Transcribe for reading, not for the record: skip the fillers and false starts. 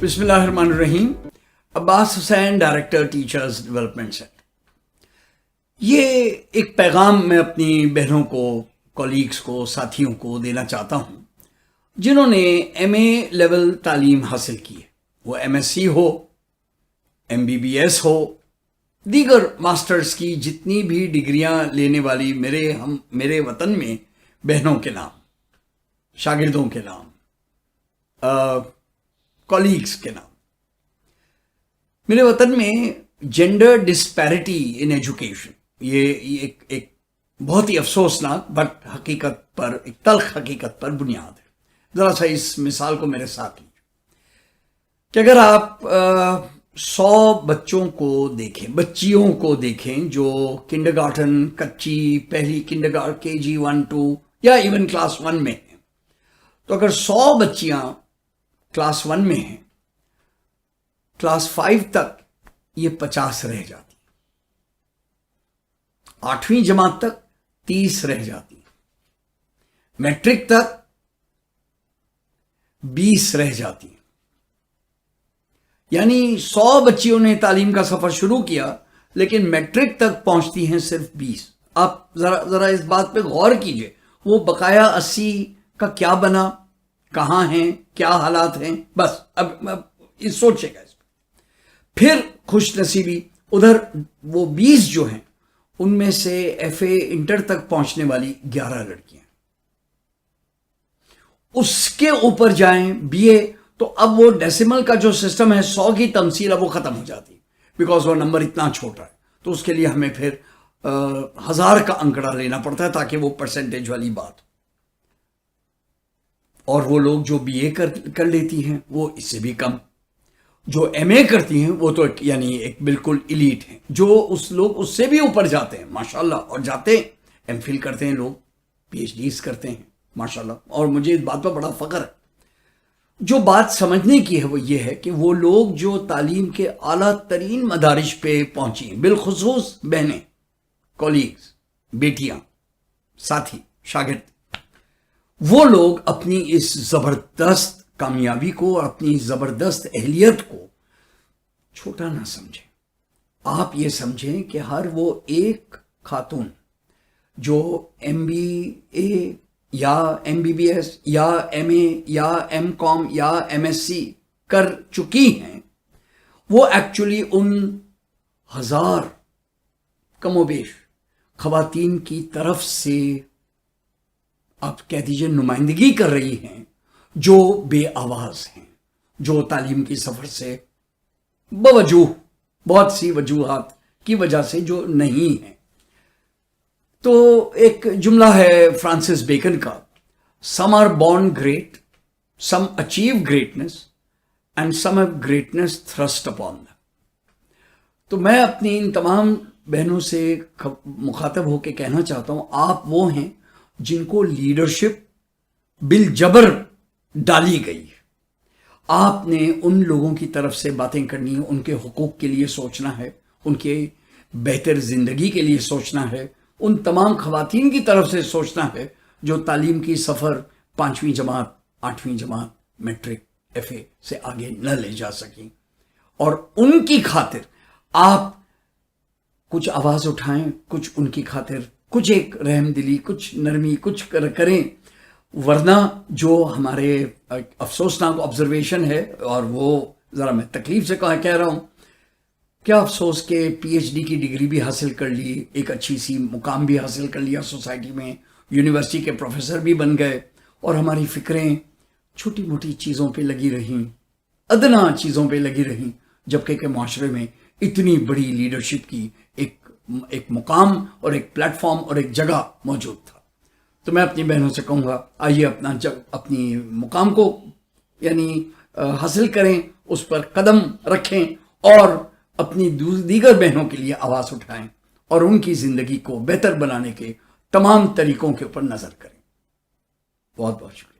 بسم اللہ الرحمن الرحیم. عباس حسین، ڈائریکٹر ٹیچرز ڈیولپمنٹ سینٹر. یہ ایک پیغام میں اپنی بہنوں کو، کولیگز کو، ساتھیوں کو دینا چاہتا ہوں جنہوں نے ایم اے لیول تعلیم حاصل کی ہے. وہ ایم ایس سی ہو، ایم بی بی ایس ہو، دیگر ماسٹرز کی جتنی بھی ڈگریاں لینے والی میرے وطن میں بہنوں کے نام، شاگردوں کے نام، کولیگز کے نام. میرے وطن میں جینڈر ڈسپیرٹی ان ایجوکیشن یہ ایک بہت ہی افسوسناک بٹ حقیقت پر، ایک تلخ حقیقت پر بنیاد ہے. ذرا سا اس مثال کو میرے ساتھ لیجیے کہ اگر آپ 100 بچوں کو دیکھیں، بچیوں کو دیکھیں جو کنڈر گارٹن، کچی، پہلی کنڈر گارٹن، کے جی 1 2 یا ایون کلاس 1 میں ہیں، تو اگر 100 بچیاں کلاس 1 میں ہیں، کلاس 5 تک یہ 50 رہ جاتی، 8ویں جماعت تک 30 رہ جاتی، میٹرک تک 20 رہ جاتی. یعنی 100 بچیوں نے تعلیم کا سفر شروع کیا لیکن میٹرک تک پہنچتی ہیں صرف 20. آپ ذرا اس بات پہ غور کیجئے، وہ بقایا 80 کا کیا بنا، کہاں ہیں، کیا حالات ہیں. بس اب سوچے گا اس پہ. پھر خوش نصیبی ادھر وہ 20 جو ہیں ان میں سے ایف اے انٹر تک پہنچنے والی 11 لڑکیاں، اس کے اوپر جائیں بی اے، تو اب وہ ڈیسیمل کا جو سسٹم ہے 100 کی تمثیل اب وہ ختم ہو جاتی ہے، بیکاز وہ نمبر اتنا چھوٹا ہے. تو اس کے لیے ہمیں پھر 1000 کا انکڑا لینا پڑتا ہے تاکہ وہ پرسنٹیج والی بات ہو. اور وہ لوگ جو بی اے کر لیتی ہیں وہ اس سے بھی کم، جو ایم اے کرتی ہیں وہ تو یعنی ایک بالکل ایلیٹ ہیں. جو لوگ اس سے بھی اوپر جاتے ہیں ماشاءاللہ، اور جاتے ہیں ایم فل کرتے ہیں، لوگ پی ایچ ڈیز کرتے ہیں ماشاءاللہ. اور مجھے اس بات پر بڑا فخر ہے. جو بات سمجھنے کی ہے وہ یہ ہے کہ وہ لوگ جو تعلیم کے اعلیٰ ترین مدارج پہ پہنچی ہیں، بالخصوص بہنیں، کولیگز، بیٹیاں، ساتھی، شاگرد، وہ لوگ اپنی اس زبردست کامیابی کو اور اپنی زبردست اہلیت کو چھوٹا نہ سمجھیں. آپ یہ سمجھیں کہ ہر وہ ایک خاتون جو ایم بی اے یا ایم بی بی ایس یا ایم اے یا ایم کام یا ایم ایس سی کر چکی ہیں، وہ ایکچولی ان 1000 کم و بیش خواتین کی طرف سے آپ کہہ دیجئے نمائندگی کر رہی ہیں جو بے آواز ہیں، جو تعلیم کی سفر سے بوجوہ بہت سی وجوہات کی وجہ سے جو نہیں ہیں. تو ایک جملہ ہے فرانسس بیکن کا، some are born great, some achieve greatness and some have greatness thrust upon them. تو میں اپنی ان تمام بہنوں سے مخاطب ہو کے کہنا چاہتا ہوں، آپ وہ ہیں جن کو لیڈرشپ بالجبر ڈالی گئی ہے. آپ نے ان لوگوں کی طرف سے باتیں کرنی ہیں، ان کے حقوق کے لیے سوچنا ہے، ان کے بہتر زندگی کے لیے سوچنا ہے، ان تمام خواتین کی طرف سے سوچنا ہے جو تعلیم کی سفر 5ویں جماعت، 8ویں جماعت، میٹرک، ایف اے سے آگے نہ لے جا سکیں. اور ان کی خاطر آپ کچھ آواز اٹھائیں، کچھ ان کی خاطر کچھ ایک رحم دلی، کچھ نرمی، کچھ کریں. ورنہ جو ہمارے افسوسناک آبزرویشن ہے، اور وہ ذرا میں تکلیف سے کہہ رہا ہوں، کیا افسوس کہ پی ایچ ڈی کی ڈگری بھی حاصل کر لی، ایک اچھی سی مقام بھی حاصل کر لیا سوسائٹی میں، یونیورسٹی کے پروفیسر بھی بن گئے، اور ہماری فکریں چھوٹی موٹی چیزوں پہ لگی رہیں، ادنا چیزوں پہ لگی رہیں، جبکہ کہ معاشرے میں اتنی بڑی لیڈرشپ کی ایک مقام اور ایک پلیٹ فارم اور ایک جگہ موجود تھا. تو میں اپنی بہنوں سے کہوں گا، آئیے اپنی مقام کو یعنی حاصل کریں، اس پر قدم رکھیں، اور اپنی دیگر بہنوں کے لیے آواز اٹھائیں، اور ان کی زندگی کو بہتر بنانے کے تمام طریقوں کے اوپر نظر کریں. بہت بہت شکریہ.